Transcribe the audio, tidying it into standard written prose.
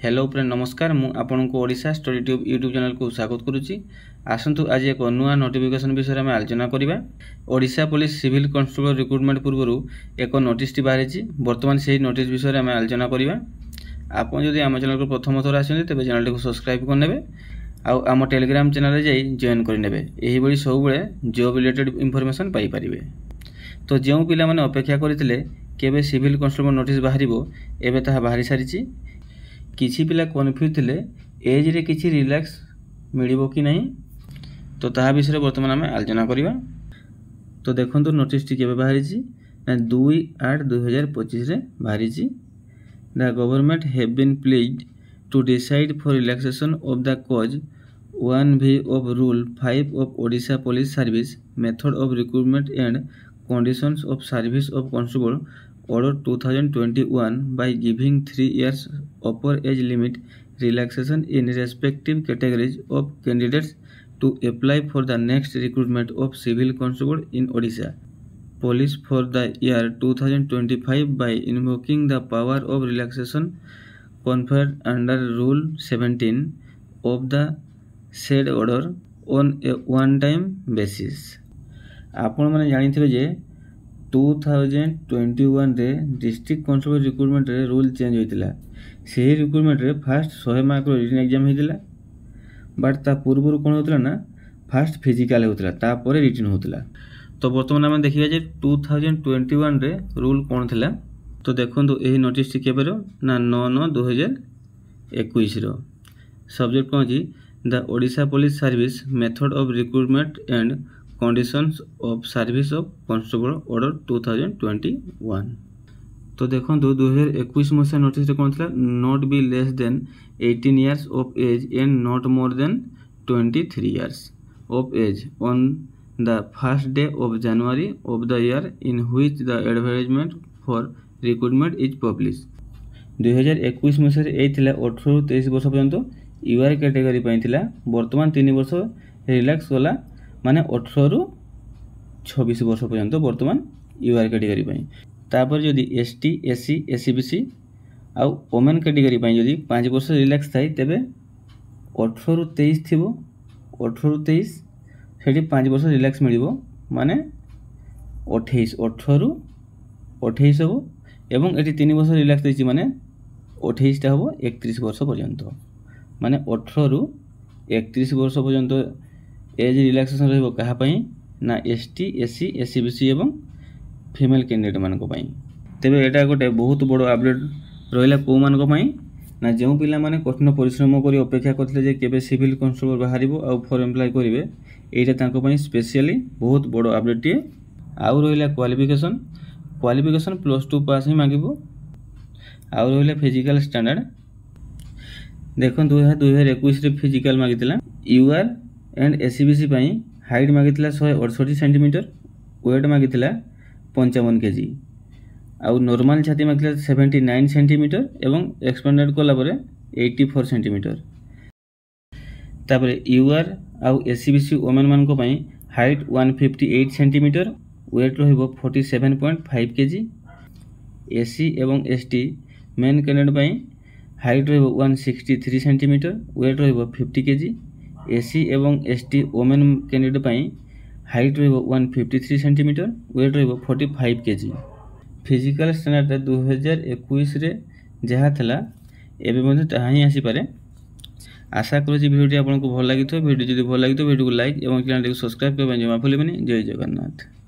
Hello friend नमस्कार मु आपन को Odisha study tube YouTube channel को स्वागत करुच्ची। आसतु आज एक नुआ नोटिफिकेशन विषय में आलोचना करवा। Odisha police civil constable recruitment पूर्व एक नोटिस बाहरी बर्तमान से नोटिस विषय में आलोचना करवा। आपन जदि आम चैनल को प्रथम थर आसते तेज चैनल को सब्सक्राइब करने आम टेलीग्राम चैनल जाई जॉइन करने यही सब जॉब रिलेटेड इनफॉरमेशन पाई परिबे। तो जो पिला माने अपेक्षा करथिले केबे सिविल कांस्टेबल नोटिस बाहरिबो एबे ताहा बाहरी सारिछि। किछि पिला कन्फ्यूज थिले एज रे किछि रिलैक्स मिलिबो कि नहीं, तो ताहा विषय वर्तमान आम आलोचना करवा। तो देखंतु नोटिस टी केबे बाहरिछि ना 2/8/2025 रे बाहरिछि। The government have been pleased to decide for relaxation of the clause 1V of rule 5 of Odisha police service method of recruitment and conditions of service of constable Order 2021 by giving 3 years upper age limit relaxation in respective categories of candidates to apply for the next recruitment of civil constable in Odisha Police for the year 2025 by invoking the power of relaxation conferred under Rule 17 of the said order on a one-time basis। आपण माने जानिथिबे जे 2021 रे district constable recruitment रे rule change होइतिला। सेही recruitment रे first 100 mark रो written exam होइतिला, बट ता पूर्व कोन होतिला ना फर्स्ट फिजिकल होतिला तापर रिटन होतिला। तो वर्तमान हम देखिया जे 2021 रे रूल कोन थिला। तो देखंतु एही नोटिस टी केबेरो ना 9/9/2021 रो सब्जेक्ट कोन जी the Odisha police service method of recruitment and conditions of service of constable order 2021। तो देखंतु 2021 मसिया नोटिस रे कोन थिला not be less than 18 years of age and not more than 23 years of age on the first day of January of the year in which the advertisement for recruitment is publish. 2021 मसिया रे ए थिला 18 रु 23 वर्ष पर्यंत यूआर category पई थिला। वर्तमान 3 वर्ष रिलैक्स होला माने 18 रु 26 वर्ष पर्यंत वर्तमान यूआर कैटेगरी पई। तापर जदि एसटी एससी एससीबीसी आउ ओमेन कैटेगरी पई जदि 5 वर्ष रिलैक्स थाई तेबे 18 रु 23 थिबो। 18 रु 23 सेठी 5 वर्ष रिलैक्स मिलिबो माने 28 18 रु 28 हो एवं एठी 3 वर्ष रिलैक्स दैछि माने 28 टा हो 31 वर्ष पर्यंत माने 18 रु 31 वर्ष पर्यंत एज रिलैक्सेशन रहिबो कहा पई ना एसटी एससी एससीबीसी एवं फीमेल कैंडिडेट मानको पई। तेबे एटा गोटे बहुत बड़ अपडेट रहिला को मानको पई ना जेउ पिला माने कठिन परिश्रम करी अपेक्षा करथिले जे केबे सिविल कांस्टेबल बाहरिबो आ फॉर एम्प्लॉय करिवे एटा तांको पई स्पेशली बहुत बड़ अपडेट टिए। आउ रहिला क्वालिफिकेशन +2 पास ही मागिबो। आउ रहिला फिजिकल स्टैंडर्ड देखन 2021 रे फिजिकल मागितिला यूआर एंड एससीबीसी पई हाइट मागितिला 168 सेंटीमीटर, वेट मागितिला 55 केजी, आउ नॉर्मल छाती मागितिला 79 सेंटीमीटर एवं एक्सपेंडेड कोला परे 84 सेंटीमीटर। तापरे यूआर आउ एससीबीसी वुमेन मान को पई हाइट 158 सेंटीमीटर, वेट रहिबो 47.5 केजी। एससी एवं एसटी मेन कैंडिडेट पई हाइट रहिबो 163 सेंटीमीटर, वेट रहिबो 50 केजी। एससी एवं एसटी वुमेन कैंडिडेट पई हाइट रहिबो 153 सेंटीमीटर, वेट रहिबो 45 केजी। फिजिकल स्टैंडर्ड 2021 रे जहा थला एबे मध्ये ताहा ही आसी पारे। आशा करू जे वीडियो आपन को भल लागितो। वीडियो जदि भल लागितो वीडियो को लाइक एवं चैनल को सब्सक्राइब करबा जमा भूलिबेनी। जय जगन्नाथ।